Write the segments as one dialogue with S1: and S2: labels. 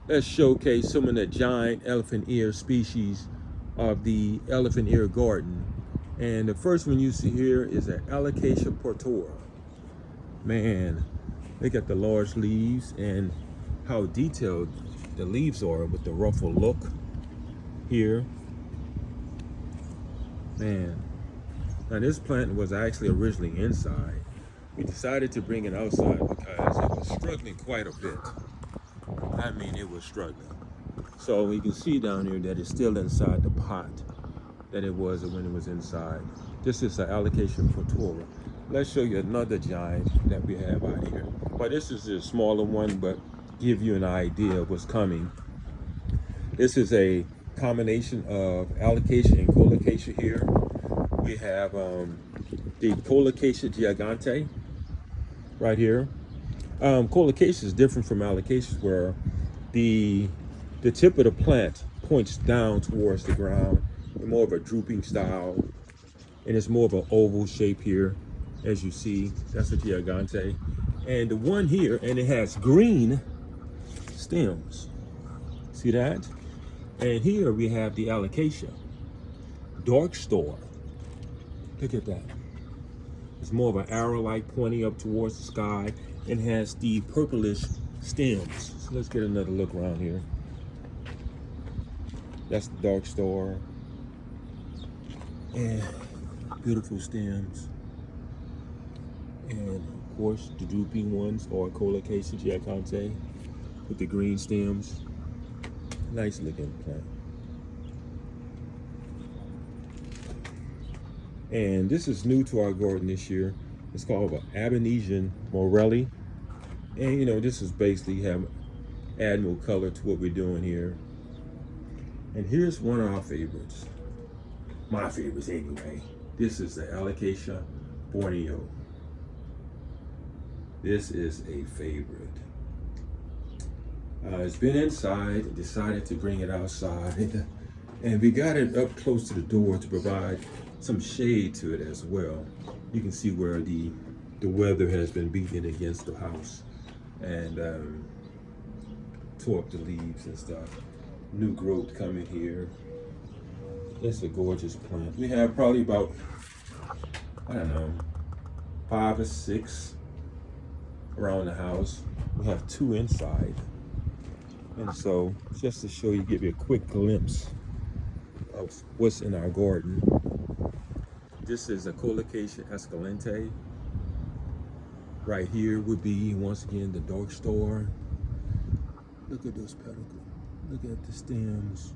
S1: Let's showcase some of the giant elephant ear species of the elephant ear garden. And the first one you see here is an Alocasia Portora. Man, look at the large leaves and how detailed the leaves are with the ruffled look here. Man, now this plant was actually originally inside. We decided to bring it outside because it was struggling quite a bit. I mean, it was struggling. So you can see down here that it's still inside the pot that it was when it was inside. This is an Alocasia Portora. Let's show you another giant that we have out here. Well, this is a smaller one, but give you an idea of what's coming. This is a combination of Alocasia and Colocasia here. We have the Colocasia gigante right here. Colocasia is different from Alocasia, where the tip of the plant points down towards the ground, in more of a drooping style, and it's more of an oval shape here, as you see. That's a gigante, and the one here, and it has green stems. See that? And here we have the Alocasia dark star. Look at that. It's more of an arrow-like pointing up towards the sky and has the purplish stems. So let's get another look around here. That's the dark star. And beautiful stems. And of course, the drooping ones are Colocasia gigante with the green stems. Nice looking plant. And this is new to our garden this year. It's called an Abenesian Morelli. And you know, this is basically adding more color to what we're doing here. And here's one of our favorites. My favorites anyway. This is the Alocasia Borneo. This is a favorite. It's been inside, decided to bring it outside. And we got it up close to the door to provide some shade to it as well. You can see where the weather has been beating against the house and tore up the leaves and stuff. New growth coming here. It's a gorgeous plant. We have probably about, I don't know, 5 or 6 around the house. We have 2 inside. And so, just to show you, give you a quick glimpse of what's in our garden. This is a Colocasia escalente. Right here would be, once again, the dark star. Look at those petals. Look at the stems.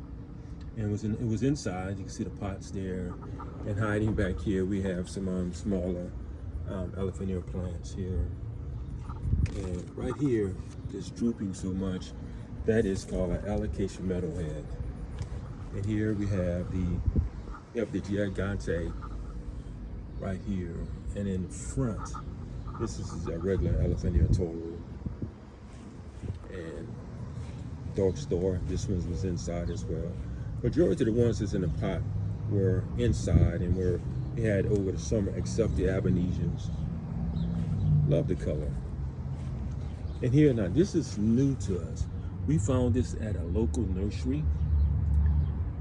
S1: And it was inside. You can see the pots there. And hiding back here, we have some smaller elephant ear plants here. And right here, just drooping so much, that is called an Alocasia meadowhead. And here we have the gigante right here. And in front, this is a regular elephant ear toro. And dark star, this one was inside as well. Majority of the ones that's in the pot were inside and we had over the summer, except the Abenesians. Love the color. And here now, this is new to us. We found this at a local nursery.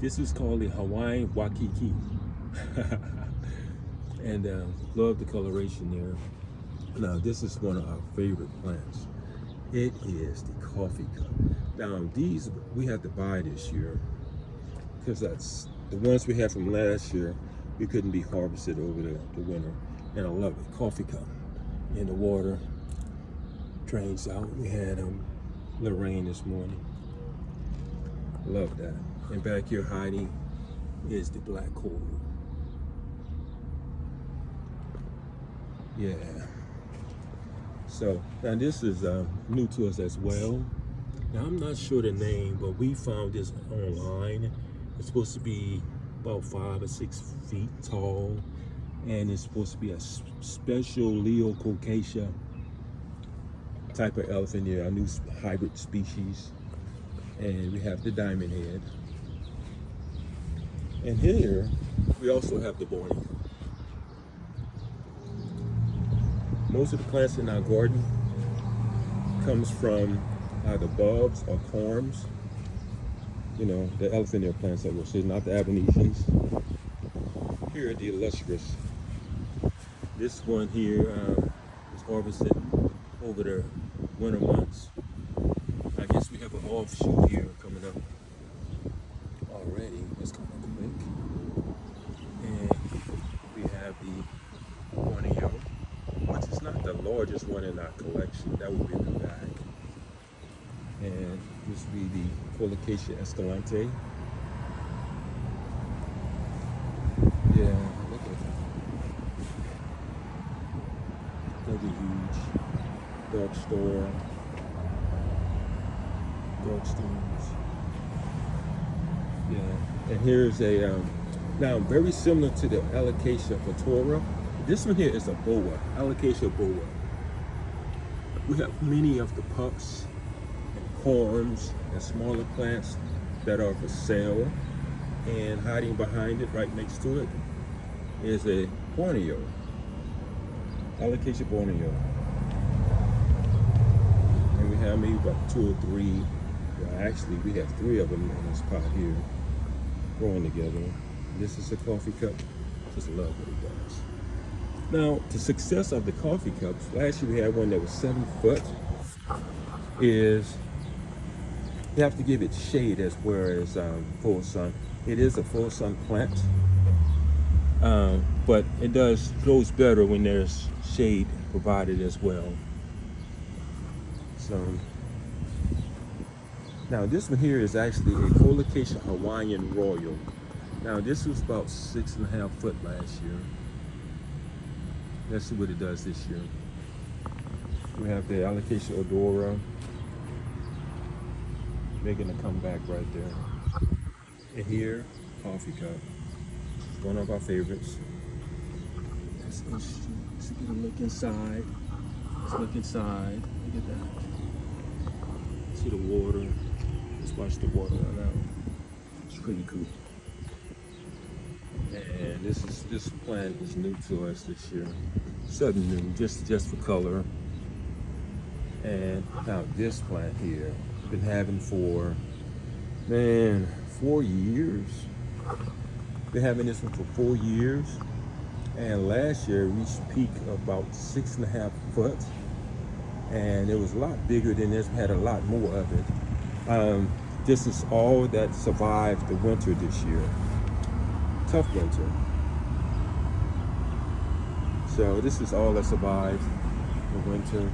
S1: This is called the Hawaiian Waikiki. And love the coloration there. Now this is one of our favorite plants. It is the coffee cup. Now these we had to buy this year because that's the ones we had from last year. We couldn't be harvested over the winter. And I love it. Coffee cup in the water. Drains out. We had a little rain this morning. Love that. And back here hiding is the black coral. Yeah. So now this is new to us as well. Now I'm not sure the name, but we found this online. It's supposed to be about 5 or 6 feet tall, and it's supposed to be a special Alocasia type of elephant ear, a new hybrid species. And we have the diamond head. And here we also have the Borneo. Most of the plants in our garden comes from either bulbs or corms. You know, the elephant ear plants that we're seeing, not the Abenetians. Here are the illustrious. This one here is harvested over the winter months. I guess we have an offshoot here coming up already. It's kind of quick. And we have the Borneo, which is not the largest one in our collection. That would be in the back. And this would be the Colocasia Escalante. Yeah, look at that. Another huge dark store. Dark stones. Yeah, and here's a, now very similar to the Alocasia Portora. This one here is a boa, Alocasia boa. We have many of the pups and corms and smaller plants that are for sale, and hiding behind it, right next to it, is a Borneo, Alocasia Borneo. And we have maybe about 2 or 3. Well, actually, we have 3 of them in this pot here, growing together. This is a coffee cup. Just love what it does. Now, the success of the coffee cups, last year we had one that was 7 foot, is you have to give it shade as well as full sun. It is a full sun plant, but it grows better when there's shade provided as well. So, now this one here is actually a Colocasia Hawaiian Royal. Now this was about 6.5 foot last year. Let's see what it does this year. We have the Alocasia Odora making a comeback right there. And here, coffee cup. One of our favorites. Let's get a look inside. Let's look inside. Look at that. See the water. Let's watch the water run out. It's pretty cool. And this plant is new to us this year. Something new, just for color. And now this plant here, I've been having for, man, 4 years. Been having this one for 4 years. And last year reached a peak of about 6.5 foot. And it was a lot bigger than this. We had a lot more of it. This is all that survived the winter this year. Tough winter. So this is all that survived the winter.